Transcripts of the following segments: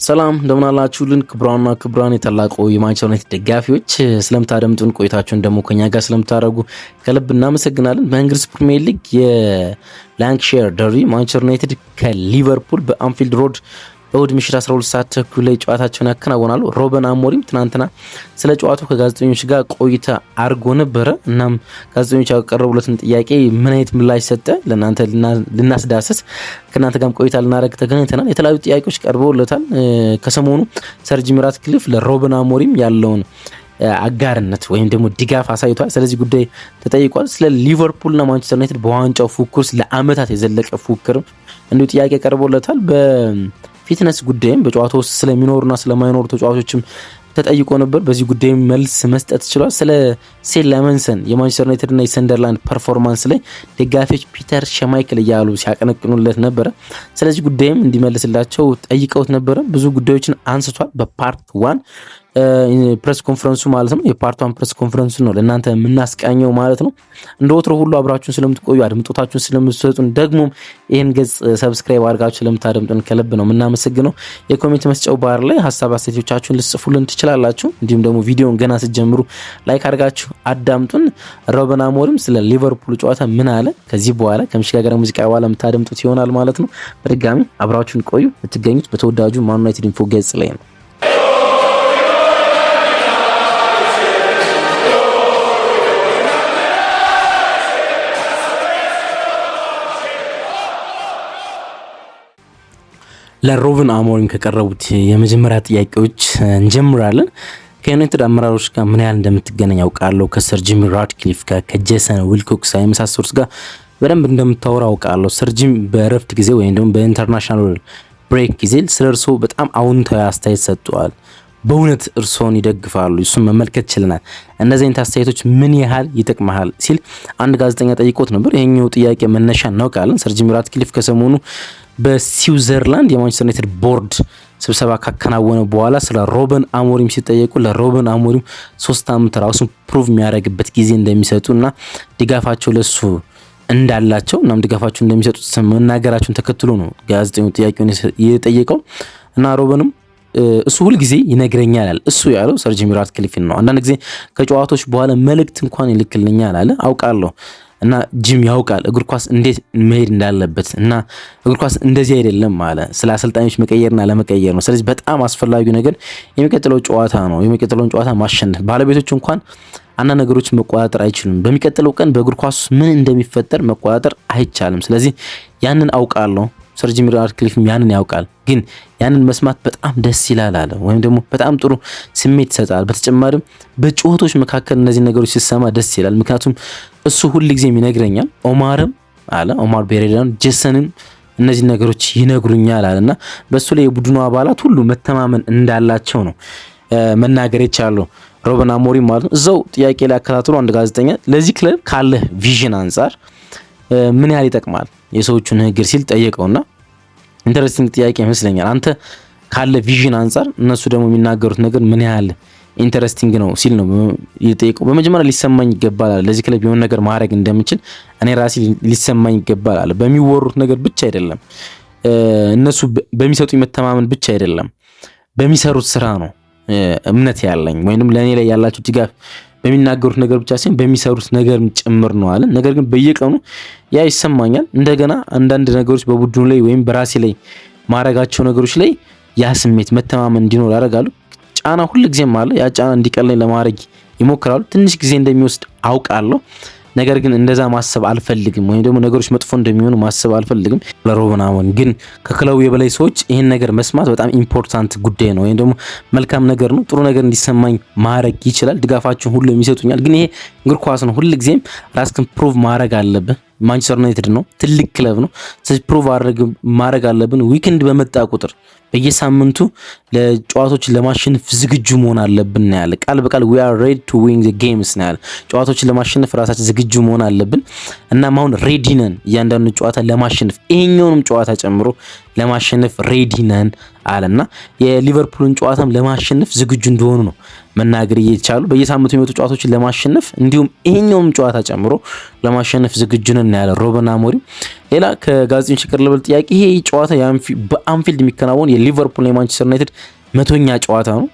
ሰላም እንደምን አላችሁልን? ክብራን የታላቁ የማንቸስተር ዩናይትድ ደጋፊዎች ስለምታደምጡን ቆይታችሁን ደግሞ ከኛ ጋር ስለምታደርጉ ከልብ እናመሰግናለን። በእንግሊዝ ፕሪሚየር ሊግ የላንክሻየር ደርቢ ማንቸስተር ዩናይትድ ከሊቨርፑል በአንፊልድ ሮድ እሁድ ምሽት 12 ሰዓት ተኩል ላይ ጨዋታቸውን ያከናውናሉ። ሩበን አሞሪም ትናንትና ስለ ጨዋታው ከጋዜጠኞች ጋር ቆይታ አድርጎ ነበረ። እናም ጋዜጠኞች ያቀረቡለትን ጥያቄ ምን አይነት ምላሽ ሰጠ ለእናንተ ልናስዳሰስ ከእናንተ ጋርም ቆይታ ልናደርግ ተገናኝተናል። የተለያዩ ጥያቄዎች ቀርበውለታል። ከሰሞኑ ሰር ጂም ራትክሊፍ ለሩበን አሞሪም ያለውን አጋርነት ወይም ደግሞ ድጋፍ አሳይቷል። ስለዚህ ጉዳይ ተጠይቋል። ስለ ሊቨርፑልና ማንቸስተር ዩናይትድ በዋንጫው ፉክክር ለአመታት የዘለቀ ፉክክር እንዲሁ ጥያቄ ቀርቦለታል። ፊትነስ ጉዳይም በጨዋታው ውስጥ ስለሚኖሩና ስለማይኖሩ ተጫዋቾችም ተጠይቆ ነበር። በዚህ ጉዳይ መልስ መስጠት ችሏል። ስለ ሴን ላመንሰን የማንቸስተር ዩናይትድ እና የሰንደርላንድ ፐርፎርማንስ ላይ ደጋፊዎች ፒተር ሸማይክል እያሉ ሲያቀነቅኑለት ነበረ። ስለዚህ ጉዳይም እንዲመልስላቸው ጠይቀውት ነበረ። ብዙ ጉዳዮችን አንስቷል። በፓርት 1 ፕሬስ ኮንፈረንሱ ማለት ነው። የፓርት 1 ፕሬስ ኮንፈረንሱ ነው ለእናንተ የምናስቃኘው ማለት ነው። እንደ ወትሮ ሁሉ አብራችሁን ስለምትቆዩ አድምጦታችሁን ስለምትሰጡን ደግሞ ይህን ገጽ ሰብስክራይብ አድርጋችሁ ስለምታደምጡን ከልብ ነው የምናመሰግነው። የኮሜንት መስጫው ባር ላይ ሀሳብ አስተያየቶቻችሁን ልጽፉልን ትችላላችሁ። እንዲሁም ደግሞ ቪዲዮውን ገና ስትጀምሩ ላይክ አድርጋችሁ አዳምጡን። ሩበን አሞሪም ስለ ሊቨርፑል ጨዋታ ምን አለ? ከዚህ በኋላ ከምሽጋገር ሙዚቃ በኋላ የምታደምጡት ይሆናል ማለት ነው። በድጋሚ አብራችሁን ቆዩ። የምትገኙት በተወዳጁ ማን ዩናይትድ ኢንፎ ገጽ ላይ ነው። ለሩበን አሞሪም ከቀረቡት የመጀመሪያ ጥያቄዎች እንጀምራለን። ከዩናይትድ አመራሮች ጋር ምን ያህል እንደምትገናኝ ያውቃለሁ። ከሰር ጂም ራትክሊፍ ጋር፣ ከጄሰን ዊልኮክስ የመሳሰሉት ጋር በደንብ እንደምታወራ አውቃለሁ። ሰር ጂም በእረፍት ጊዜ ወይም ደግሞ በኢንተርናሽናል ብሬክ ጊዜ ስለ እርስዎ በጣም አዎንታዊ አስተያየት ሰጥተዋል። በእውነት እርስዎን ይደግፋሉ። እሱን መመልከት ችለናል። እነዚህ አይነት አስተያየቶች ምን ያህል ይጠቅመሃል ሲል አንድ ጋዜጠኛ ጠይቆት ነበር። ይሄኛው ጥያቄ መነሻ እናውቃለን። ሰር ጂም ራትክሊፍ ከሰሞኑ በስዊዘርላንድ የማንቸስተር ዩናይትድ ቦርድ ስብሰባ ካከናወነ በኋላ ስለ ሩበን አሞሪም ሲጠየቁ ለሩበን አሞሪም 3 ዓመት ራሱን ፕሩቭ የሚያደርግበት ጊዜ እንደሚሰጡና ድጋፋቸው ለሱ እንዳላቸው እናም ድጋፋቸው እንደሚሰጡት መናገራቸውን ተከትሎ ነው ጋዜጠኛው ጥያቄውን የጠየቀው እና ሩበንም እሱ ሁሉ ጊዜ ይነግረኛል። እሱ ያለው ሰር ጂም ራትክሊፍ ነው። አንዳንድ ጊዜ ከጨዋታዎች በኋላ መልእክት እንኳን ይልክልኛል አለ። አውቃለሁ እና ጂም ያውቃል እግር ኳስ እንዴት መሄድ እንዳለበት እና እግር ኳስ እንደዚህ አይደለም አለ። ስለ አሰልጣኞች መቀየርና ለመቀየር ነው። ስለዚህ በጣም አስፈላጊው ነገር የሚቀጥለው ጨዋታ ነው። የሚቀጥለውን ጨዋታ ማሸነፍ። ባለቤቶች እንኳን አንዳንድ ነገሮችን መቆጣጠር አይችሉም። በሚቀጥለው ቀን በእግር ኳስ ምን እንደሚፈጠር መቆጣጠር አይቻልም። ስለዚህ ያንን አውቃለሁ። ሰር ጂም ራትክሊፍ ያንን ያውቃል። ግን ያንን መስማት በጣም ደስ ይላል አለ። ወይም ደግሞ በጣም ጥሩ ስሜት ይሰጣል። በተጨማሪም በጨዋታዎች መካከል እነዚህ ነገሮች ሲሰማ ደስ ይላል። ምክንያቱም እሱ ሁሉ ጊዜ ይነግረኛል። ኦማር ቤሬዳን ጄሰንም እነዚህ ነገሮች ይነግሩኛል አለና በሱ ላይ የቡድኑ አባላት ሁሉ መተማመን እንዳላቸው ነው መናገር የቻለው ሩበን አሞሪም ማለት ነው። እዛው ጥያቄ ላይ አከታትሎ አንድ ጋዜጠኛ ለዚህ ክለብ ካለ ቪዥን አንጻር ምን ያህል ይጠቅማል የሰዎቹን ንግግር ሲል ጠየቀውና ኢንተረስቲንግ ጥያቄ ይመስለኛል። አንተ ካለ ቪዥን አንጻር እነሱ ደግሞ የሚናገሩት ነገር ምን ያህል ኢንተረስቲንግ ነው ሲል ነው የጠየቀው። በመጀመሪያ ሊሰማኝ ይገባል አለ። ለዚህ ክለብ የሆነ ነገር ማድረግ እንደምችል እኔ ራሴ ሊሰማኝ ይገባል አለ። በሚወሩት ነገር ብቻ አይደለም፣ እነሱ በሚሰጡኝ መተማመን ብቻ አይደለም፣ በሚሰሩት ስራ ነው እምነት ያለኝ ወይንም ለኔ ላይ ያላቸው ድጋፍ በሚናገሩት ነገር ብቻ ሳይሆን በሚሰሩት ነገር ጭምር ነው አለ። ነገር ግን በየቀኑ ያ ይሰማኛል። እንደገና አንዳንድ ነገሮች በቡድኑ ላይ ወይም በራሴ ላይ ማረጋቸው ነገሮች ላይ ያ ስሜት መተማመን እንዲኖር ያደርጋሉ። ጫና ሁሉ ጊዜም አለ። ያ ጫና እንዲቀለኝ ለማድረግ ይሞክራሉ። ትንሽ ጊዜ እንደሚወስድ አውቃለሁ። ነገር ግን እንደዛ ማሰብ አልፈልግም፣ ወይም ደግሞ ነገሮች መጥፎ እንደሚሆኑ ማሰብ አልፈልግም። ለሩበን አሞሪም ግን ከክለቡ የበላይ ሰዎች ይህን ነገር መስማት በጣም ኢምፖርታንት ጉዳይ ነው፣ ወይም ደግሞ መልካም ነገር ነው። ጥሩ ነገር እንዲሰማኝ ማድረግ ይችላል። ድጋፋቸውን ሁሉ የሚሰጡኛል። ግን ይሄ እግር ኳስ ነው። ሁሉ ጊዜም ራስክን ፕሩቭ ማድረግ አለብህ። ማንቸስተር ዩናይትድ ነው፣ ትልቅ ክለብ ነው። ስለዚህ ፕሩቭ ማድረግ አለብን። ዊክንድ በመጣ ቁጥር በየሳምንቱ ለጨዋታዎችን ለማሸነፍ ዝግጁ መሆን አለብን ነው ያለ። ቃል በቃል we are ready to win the games ነው ያለ። ጨዋታዎችን ለማሸነፍ ራሳችን ዝግጁ መሆን አለብን። እናም አሁን ሬዲ ነን እያንዳንዱ ጨዋታ ለማሸነፍ ይሄኛውንም ጨዋታ ጨምሮ ለማሸነፍ ሬዲ ነን አለና የሊቨርፑልን ጨዋታም ለማሸነፍ ዝግጁ እንደሆኑ ነው መናገር እየቻሉ በየሳምንቱ የሚወጡ ጨዋታዎችን ለማሸነፍ እንዲሁም ይሄኛውም ጨዋታ ጨምሮ ለማሸነፍ ዝግጁ ነን ያለ ሩበን አሞሪም። ሌላ ከጋዜጠኞች የቀረበ ጥያቄ ይሄ ጨዋታ በአንፊልድ የሚከናወን የሊቨርፑል የማንቸስተር ዩናይትድ 100ኛ ጨዋታ ነው።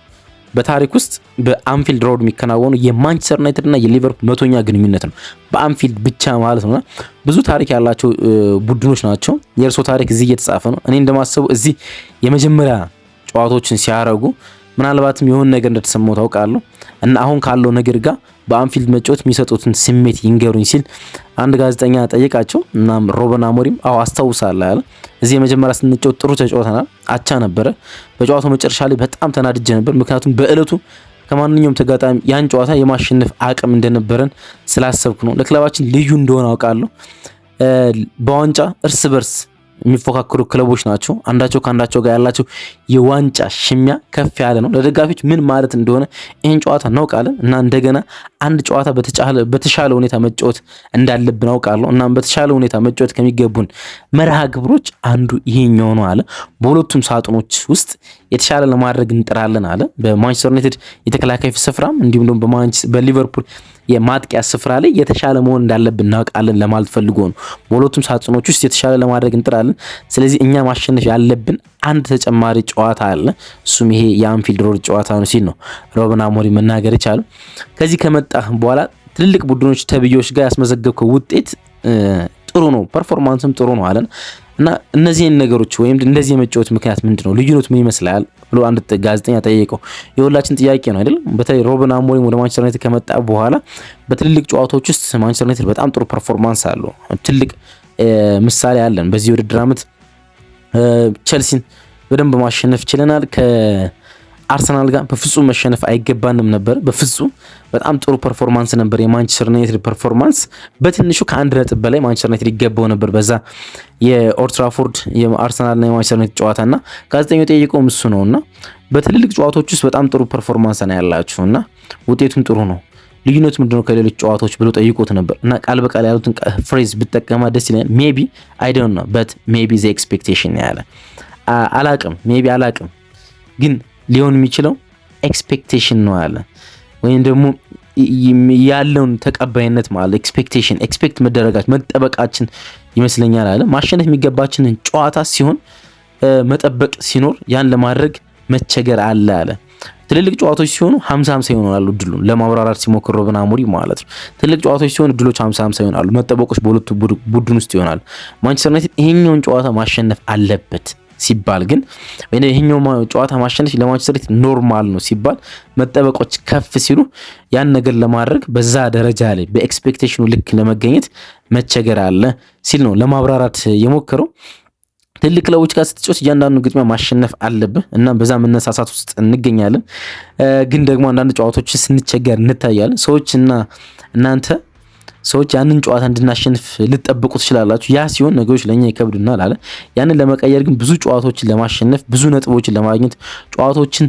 በታሪክ ውስጥ በአንፊልድ ሮድ የሚከናወኑ የማንቸስተር ዩናይትድ እና የሊቨርፑል 100ኛ ግንኙነት ነው፣ በአንፊልድ ብቻ ማለት ነውና ብዙ ታሪክ ያላቸው ቡድኖች ናቸው። የእርሶ ታሪክ እዚህ እየተጻፈ ነው። እኔ እንደማስበው እዚህ የመጀመሪያ ጨዋታዎችን ሲያረጉ ምናልባትም የሆነ ነገር እንደተሰማው ታውቃለሁ እና አሁን ካለው ነገር ጋር በአንፊልድ መጫወት የሚሰጡትን ስሜት ይንገሩኝ ሲል አንድ ጋዜጠኛ ጠየቃቸው። እናም ሩበን አሞሪም አስታውሳለሁ ያለ እዚህ የመጀመሪያ ስንጫወት ጥሩ ተጫውተናል፣ አቻ ነበረ። በጨዋታው መጨረሻ ላይ በጣም ተናድጄ ነበር፣ ምክንያቱም በእለቱ ከማንኛውም ተጋጣሚ ያን ጨዋታ የማሸነፍ አቅም እንደነበረን ስላሰብኩ ነው። ለክለባችን ልዩ እንደሆነ አውቃለሁ። በዋንጫ እርስ በርስ የሚፎካከሩ ክለቦች ናቸው። አንዳቸው ከአንዳቸው ጋር ያላቸው የዋንጫ ሽሚያ ከፍ ያለ ነው። ለደጋፊዎች ምን ማለት እንደሆነ ይህን ጨዋታ እናውቃለን እና እንደገና አንድ ጨዋታ በተሻለ ሁኔታ መጫወት እንዳለብን አውቃለሁ። እናም በተሻለ ሁኔታ መጫወት ከሚገቡን መርሃ ግብሮች አንዱ ይሄኛው ነው አለ። በሁለቱም ሳጥኖች ውስጥ የተሻለ ለማድረግ እንጥራለን አለ። በማንቸስተር ዩናይትድ የተከላካይ ስፍራም እንዲሁም ደግሞ በሊቨርፑል የማጥቂያ ስፍራ ላይ የተሻለ መሆን እንዳለብን እናውቃለን ለማለት ፈልጎ ነው። በሁለቱም ሳጥኖች ውስጥ የተሻለ ለማድረግ እንጥራለን። ስለዚህ እኛ ማሸነፍ ያለብን አንድ ተጨማሪ ጨዋታ አለ፣ እሱም ይሄ የአንፊልድ ሮድ ጨዋታ ነው ሲል ነው ሩበን አሞሪም መናገር የቻለው። ከዚህ ከመጣ በኋላ ትልልቅ ቡድኖች ተብዮች ጋር ያስመዘገብከው ውጤት ጥሩ ነው፣ ፐርፎርማንስም ጥሩ ነው አለን እና እነዚህን ነገሮች ወይም እንደዚህ የመጫወት ምክንያት ምንድነው? ልዩነቱ ምን ይመስላል ብሎ አንድ ጋዜጠኛ ጠየቀው። የሁላችን ጥያቄ ነው አይደል? በተለይ ሩበን አሞሪም ወደ ማንቸስተር ዩናይትድ ከመጣ በኋላ በትልልቅ ጨዋታዎች ውስጥ ማንቸስተር ዩናይትድ በጣም ጥሩ ፐርፎርማንስ አለው። ትልቅ ምሳሌ አለን። በዚህ ውድድር ዓመት ቸልሲን በደንብ ማሸነፍ ችለናል። አርሰናል ጋር በፍጹም መሸነፍ አይገባንም ነበር። በፍጹም በጣም ጥሩ ፐርፎርማንስ ነበር የማንቸስተር ዩናይትድ ፐርፎርማንስ። በትንሹ ከአንድ ነጥብ በላይ ማንቸስተር ዩናይትድ ይገባው ነበር በዛ የኦልድ ትራፎርድ የአርሰናልና የማንቸስተር ዩናይትድ ጨዋታና ጋዜጠኛው የጠየቀው እሱ ነውና በትልልቅ ጨዋታዎች ውስጥ በጣም ጥሩ ፐርፎርማንስ ነው ያላችሁና ውጤቱም ጥሩ ነው፣ ልዩነቱ ምንድነው ከሌሎች ጨዋታዎች ብሎ ጠይቆት ነበር እና ቃል በቃል ያሉትን ፍሬዝ ብትጠቀማ ደስ ይላል። ሜቢ አይ ዶንት ኖ በት ሜቢ ዘ ኤክስፔክቴሽን ያለ አላቅም፣ ሜቢ አላቅም ግን ሊሆን የሚችለው ኤክስፔክቴሽን ነው አለ። ወይም ደግሞ ያለውን ተቀባይነት ማለት ኤክስፔክቴሽን ኤክስፔክት መደረጋችን መጠበቃችን ይመስለኛል አለ። ማሸነፍ የሚገባችንን ጨዋታ ሲሆን መጠበቅ ሲኖር ያን ለማድረግ መቸገር አለ አለ። ትልልቅ ጨዋታዎች ሲሆኑ 50-50 ይሆናሉ እድሉን ለማብራራት ሲሞክር ሩበን አሞሪም ማለት ነው። ትልልቅ ጨዋታዎች ሲሆኑ እድሎች 50-50 ይሆናሉ፣ መጠበቆች በሁለቱ ቡድን ውስጥ ይሆናል። ማንቸስተር ዩናይትድ ይሄኛውን ጨዋታ ማሸነፍ አለበት ሲባል ግን ወይ ይሄኛው ጨዋታ ማሸነፍ ለማንቸስተር ዩናይትድ ኖርማል ነው ሲባል መጠበቆች ከፍ ሲሉ ያን ነገር ለማድረግ በዛ ደረጃ ላይ በኤክስፔክቴሽኑ ልክ ለመገኘት መቸገር አለ ሲል ነው ለማብራራት የሞከረው። ትልቅ ክለቦች ጋር ስትጫወት እያንዳንዱ ግጥሚያ ማሸነፍ አለብህ እና በዛ መነሳሳት ውስጥ እንገኛለን። ግን ደግሞ አንዳንድ ጨዋታዎች ስንቸገር እንታያለን። ሰዎች ያንን ጨዋታ እንድናሸንፍ ልትጠብቁ ትችላላችሁ። ያ ሲሆን ነገሮች ለኛ ይከብዱናል አለ። ያንን ለመቀየር ግን ብዙ ጨዋታዎችን ለማሸነፍ ብዙ ነጥቦችን ለማግኘት ጨዋታዎችን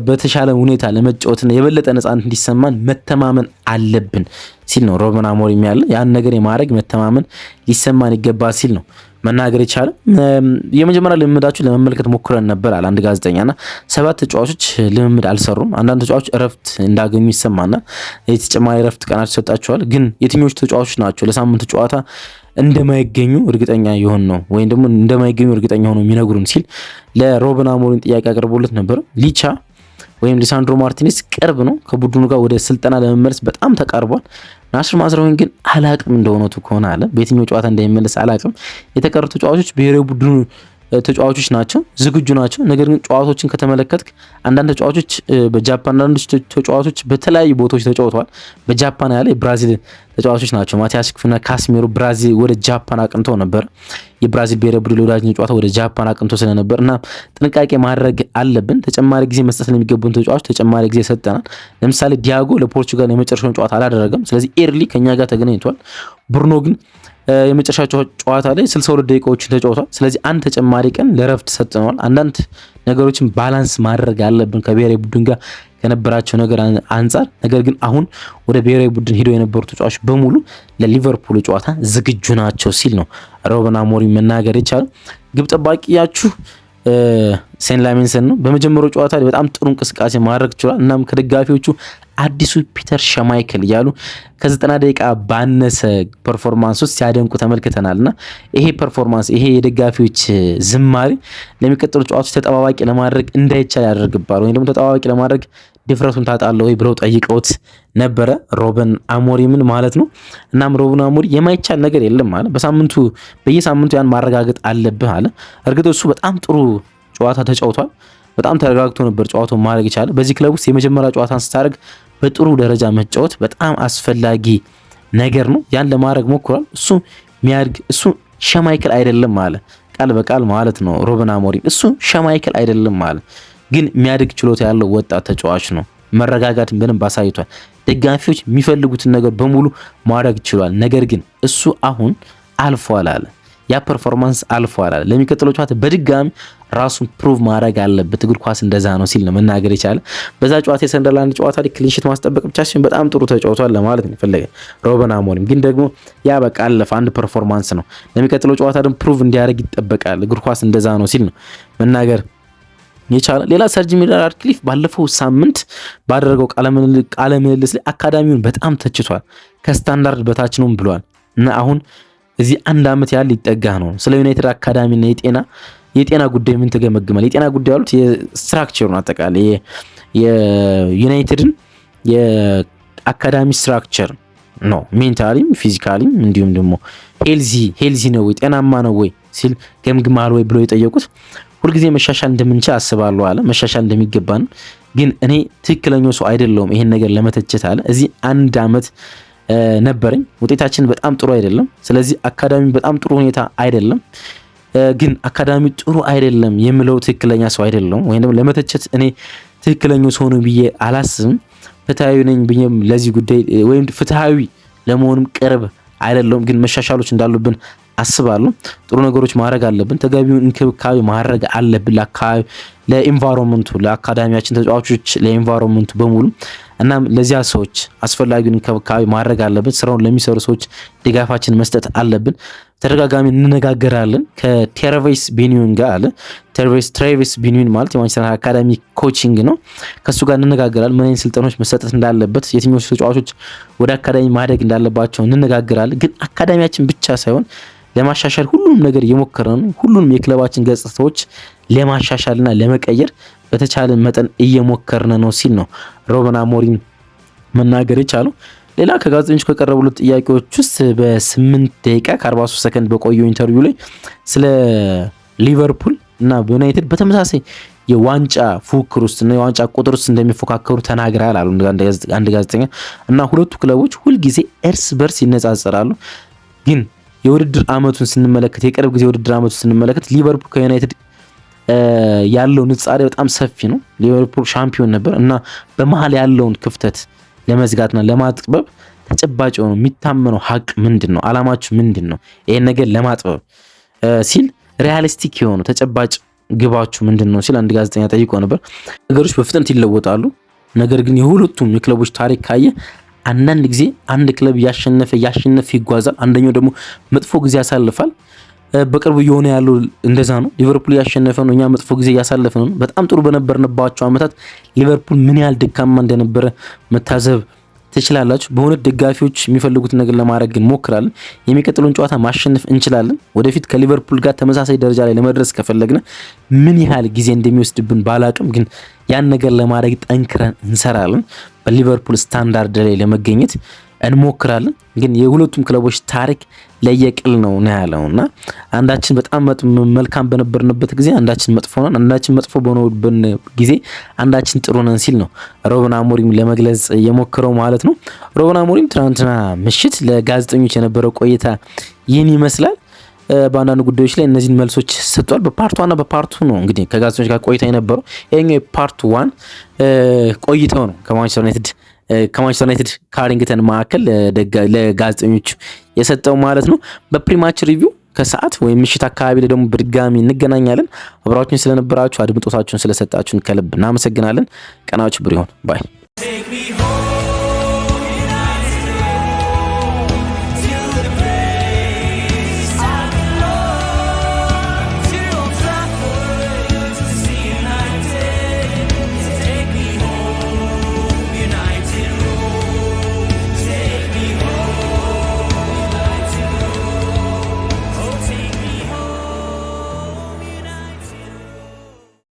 በተሻለ ሁኔታ ለመጫወትና የበለጠ ነፃነት እንዲሰማን መተማመን አለብን ሲል ነው ሩበን አሞሪም ያለ ያን ነገር የማድረግ መተማመን ሊሰማን ይገባል ሲል ነው መናገር የቻለ። የመጀመሪያ ልምምዳችሁ ለመመልከት ሞክረን ነበር አለ አንድ ጋዜጠኛና 7 ተጫዋቾች ልምምድ አልሰሩም። አንዳንድ ተጫዋቾች እረፍት እንዳገኙ ይሰማና የተጨማሪ እረፍት ቀናት ይሰጣቸዋል። ግን የትኞቹ ተጫዋቾች ናቸው ለሳምንቱ ጨዋታ እንደማይገኙ እርግጠኛ ይሆን ነው ወይም ደግሞ እንደማይገኙ እርግጠኛ ሆኖ የሚነግሩን ሲል ለሩበን አሞሪም ጥያቄ አቅርቦለት ነበር። ሊቻ ወይም ሊሳንድሮ ማርቲኔዝ ቅርብ ነው፣ ከቡድኑ ጋር ወደ ስልጠና ለመመለስ በጣም ተቃርቧል። ናስር ማዝራዊን ግን አላቅም እንደሆነቱ ከሆነ አለ በየትኛው ጨዋታ እንደሚመለስ አላቅም። የተቀሩት ተጫዋቾች ብሔራዊ ቡድኑ ተጫዋቾች ናቸው፣ ዝግጁ ናቸው። ነገር ግን ጨዋታዎችን ከተመለከትክ አንዳንድ ተጫዋቾች በጃፓን አንዳንድ ተጫዋቾች በተለያዩ ቦታዎች ተጫውተዋል። በጃፓን ያለ የብራዚል ተጫዋቾች ናቸው። ማቲያስ ኩና ካስሜሮ ብራዚል ወደ ጃፓን አቅንተው ነበር። የብራዚል ብሔራዊ ቡድን ለወዳጅነት ጨዋታ ወደ ጃፓን አቅንተው ስለነበር እና ጥንቃቄ ማድረግ አለብን። ተጨማሪ ጊዜ መስጠት ለሚገቡን ተጫዋቾች ተጨማሪ ጊዜ ሰጠናል። ለምሳሌ ዲያጎ ለፖርቹጋል የመጨረሻውን ጨዋታ አላደረገም። ስለዚህ ኤርሊ ከኛ ጋር ተገናኝቷል። ብሩኖ ግን የመጨረሻ ጨዋታ ላይ 62 ደቂቃዎችን ተጫውቷል። ስለዚህ አንድ ተጨማሪ ቀን ለረፍት ሰጥተናል። አንዳንድ ነገሮችን ባላንስ ማድረግ አለብን ከብሔራዊ ቡድን ጋር ከነበራቸው ነገር አንጻር። ነገር ግን አሁን ወደ ብሔራዊ ቡድን ሄደው የነበሩ ተጫዋቾች በሙሉ ለሊቨርፑል ጨዋታ ዝግጁ ናቸው ሲል ነው ሩበን አሞሪም መናገር የቻለው። ግብ ጠባቂያችሁ ሴን ላሜንሰን ነው። በመጀመሪያው ጨዋታ ላይ በጣም ጥሩ እንቅስቃሴ ማድረግ ችሏል። እናም ከደጋፊዎቹ አዲሱ ፒተር ሸማይክል እያሉ ከ90 ደቂቃ ባነሰ ፐርፎርማንስ ውስጥ ሲያደንቁ ተመልክተናልና ይሄ ፐርፎርማንስ ይሄ የደጋፊዎች ዝማሬ ለሚቀጥሉ ጨዋታዎች ተጠባባቂ ለማድረግ እንዳይቻል ያደርግባል ወይም ደግሞ ተጠባባቂ ለማድረግ ድፍረቱን ታጣለህ ወይ ብለው ጠይቀውት ነበረ ሮበን አሞሪምን ማለት ነው። እናም ሮበን አሞሪ የማይቻል ነገር የለም ማለት በየሳምንቱ ያን ማረጋገጥ አለብህ አለ። እርግጥ እሱ በጣም ጥሩ ጨዋታ ተጫውቷል። በጣም ተረጋግቶ ነበር ጨዋታውን ማድረግ ይቻላል። በዚህ ክለብ ውስጥ የመጀመሪያ ጨዋታን ስታደርግ በጥሩ ደረጃ መጫወት በጣም አስፈላጊ ነገር ነው። ያን ለማድረግ ሞክሯል። እሱ ሚያድግ እሱ ሸማይክል አይደለም አለ ቃል በቃል ማለት ነው። ሮበን አሞሪም እሱ ሸማይክል አይደለም አለ፣ ግን የሚያድግ ችሎታ ያለው ወጣት ተጫዋች ነው። መረጋጋትን በደንብ አሳይቷል። ደጋፊዎች የሚፈልጉትን ነገር በሙሉ ማድረግ ችሏል። ነገር ግን እሱ አሁን አልፏል አለ። ያ ፐርፎርማንስ አልፏል አለ። ለሚቀጥለው ጨዋታ በድጋሚ ራሱን ፕሩቭ ማድረግ አለበት። እግር ኳስ እንደዛ ነው ሲል ነው መናገር የቻለ። በዛ ጨዋታ የሰንደርላንድ ጨዋታ ላይ ክሊንሺት ማስጠበቅ ብቻ ሲሆን በጣም ጥሩ ተጫውቷል ለማለት ነው ፈለገ ሮበን አሞሪም። ግን ደግሞ ያ በቃ አለፈ፣ አንድ ፐርፎርማንስ ነው። ለሚቀጥለው ጨዋታ ደግሞ ፕሩቭ እንዲያደርግ ይጠበቃል። እግር ኳስ እንደዛ ነው ሲል ነው መናገር የቻለ። ሌላ ሰር ጂሚ ራትክሊፍ ባለፈው ሳምንት ባደረገው ቃለ ምልልስ ላይ አካዳሚውን በጣም ተችቷል። ከስታንዳርድ በታች ነው ብሏል እና አሁን እዚህ አንድ አመት ያህል ሊጠጋ ነው። ስለ ዩናይትድ አካዳሚና የጤና ጉዳይ ምን ተገመግማል? የጤና ጉዳይ ያሉት የስትራክቸር ነው። አጠቃላይ የዩናይትድን የአካዳሚ ስትራክቸር ነው። ሜንታሊም ፊዚካሊም እንዲሁም ደግሞ ሄልዚ ነው ወይ ጤናማ ነው ወይ ሲል ገምግማል ወይ ብሎ የጠየቁት ሁልጊዜ መሻሻል እንደምንችል አስባለሁ አለ። መሻሻል እንደሚገባ ነው። ግን እኔ ትክክለኛው ሰው አይደለሁም ይሄን ነገር ለመተቸት አለ። እዚህ አንድ አመት ነበረኝ፣ ውጤታችን በጣም ጥሩ አይደለም። ስለዚህ አካዳሚ በጣም ጥሩ ሁኔታ አይደለም። ግን አካዳሚ ጥሩ አይደለም የምለው ትክክለኛ ሰው አይደለሁም ወይም ደግሞ ለመተቸት እኔ ትክክለኛው ሰው ነው ብዬ አላስብም። ፍትሃዊ ነኝ ብዬም ለዚህ ጉዳይ ወይም ፍትሃዊ ለመሆንም ቅርብ አይደለሁም። ግን መሻሻሎች እንዳሉብን አስባለሁ። ጥሩ ነገሮች ማድረግ አለብን። ተገቢውን እንክብካቤ ማድረግ አለብን ለአካባቢ፣ ለኢንቫይሮንመንቱ፣ ለአካዳሚያችን ተጫዋቾች፣ ለኢንቫይሮንመንቱ በሙሉ። እናም ለዚያ ሰዎች አስፈላጊውን እንክብካቤ ማድረግ አለብን። ስራውን ለሚሰሩ ሰዎች ድጋፋችን መስጠት አለብን። ተደጋጋሚ እንነጋገራለን ከቴሬቬስ ቤኒዩን ጋር አለ። ትሬቬስ ቤኒዩን ማለት የማንቸስተር አካዳሚ ኮቺንግ ነው። ከሱ ጋር እንነጋገራለን። ምን አይነት ስልጠኖች መሰጠት እንዳለበት፣ የትኞቹ ተጫዋቾች ወደ አካዳሚ ማደግ እንዳለባቸው እንነጋገራለን። ግን አካዳሚያችን ብቻ ሳይሆን ለማሻሻል ሁሉንም ነገር እየሞከርን ነው። ሁሉንም የክለባችን ገጽታዎች ለማሻሻልና ለመቀየር በተቻለ መጠን እየሞከርን ነው ሲል ነው ሮበን አሞሪም መናገር የቻለው። ሌላ ከጋዜጠኞች ከቀረቡለት ጥያቄዎች ውስጥ በ8 ደቂቃ ከ43 ሰከንድ በቆየው ኢንተርቪው ላይ ስለ ሊቨርፑል እና በዩናይትድ በተመሳሳይ የዋንጫ ፉክክር ውስጥ እና የዋንጫ ቁጥር ውስጥ እንደሚፎካከሩ ተናግረዋል አሉ አንድ ጋዜጠኛ። እና ሁለቱ ክለቦች ሁልጊዜ እርስ በርስ ይነጻጸራሉ። ግን የውድድር አመቱን ስንመለከት የቅርብ ጊዜ የውድድር አመቱን ስንመለከት ሊቨርፑል ከዩናይትድ ያለው ንጻሬ በጣም ሰፊ ነው። ሊቨርፑል ሻምፒዮን ነበር እና በመሃል ያለውን ክፍተት ለመዝጋትና ለማጥበብ ተጨባጭ ነው የሚታመነው ሀቅ ምንድነው? አላማችሁ ምንድነው? ይሄን ነገር ለማጥበብ ሲል ሪያሊስቲክ የሆኑ ተጨባጭ ግባችሁ ምንድነው ሲል አንድ ጋዜጠኛ ጠይቆ ነበር። ነገሮች በፍጥነት ይለወጣሉ። ነገር ግን የሁለቱም የክለቦች ታሪክ ካየ አንዳንድ ጊዜ አንድ ክለብ ያሸነፈ ይጓዛል፣ አንደኛው ደግሞ መጥፎ ጊዜ ያሳልፋል። በቅርቡ የሆነ ያለው እንደዛ ነው። ሊቨርፑል ያሸነፈ ነው፣ እኛ መጥፎ ጊዜ ያሳለፈ ነው። በጣም ጥሩ በነበርንባቸው አመታት ሊቨርፑል ምን ያህል ደካማ እንደነበረ መታዘብ ትችላላችሁ። በእውነት ደጋፊዎች የሚፈልጉትን ነገር ለማድረግ ግን ሞክራለን። የሚቀጥለውን ጨዋታ ማሸነፍ እንችላለን። ወደፊት ከሊቨርፑል ጋር ተመሳሳይ ደረጃ ላይ ለመድረስ ከፈለግን ምን ያህል ጊዜ እንደሚወስድብን ባላቅም ግን ያን ነገር ለማድረግ ጠንክረን እንሰራለን። በሊቨርፑል ስታንዳርድ ላይ ለመገኘት እንሞክራለን። ግን የሁለቱም ክለቦች ታሪክ ለየቅል ነው ያለውና አንዳችን በጣም መልካም በነበርንበት ጊዜ አንዳችን መጥፎ ነን፣ አንዳችን መጥፎ በሆነብን ጊዜ አንዳችን ጥሩ ነን ሲል ነው ሮበን አሞሪም ለመግለጽ የሞከረው ማለት ነው። ሮበን አሞሪም ትናንትና ምሽት ለጋዜጠኞች የነበረው ቆይታ ይህን ይመስላል። በአንዳንድ ጉዳዮች ላይ እነዚህን መልሶች ሰጥቷል። በፓርት 1 እና በፓርት 2 ነው እንግዲህ ከጋዜጠኞች ጋር ቆይታ የነበረው። ይሄኛው የፓርት 1 ቆይታው ነው ከማንቸስተር ዩናይትድ ካሪንግተን ማዕከል ለጋዜጠኞች የሰጠው ማለት ነው። በፕሪማች ሪቪው ከሰዓት ወይም ምሽት አካባቢ ላይ ደግሞ በድጋሚ እንገናኛለን። አብራችሁን ስለነበራችሁ አድምጦታችሁን ስለሰጣችሁን ከልብ እናመሰግናለን። ቀናችሁ ብሩህ ይሁን ባይ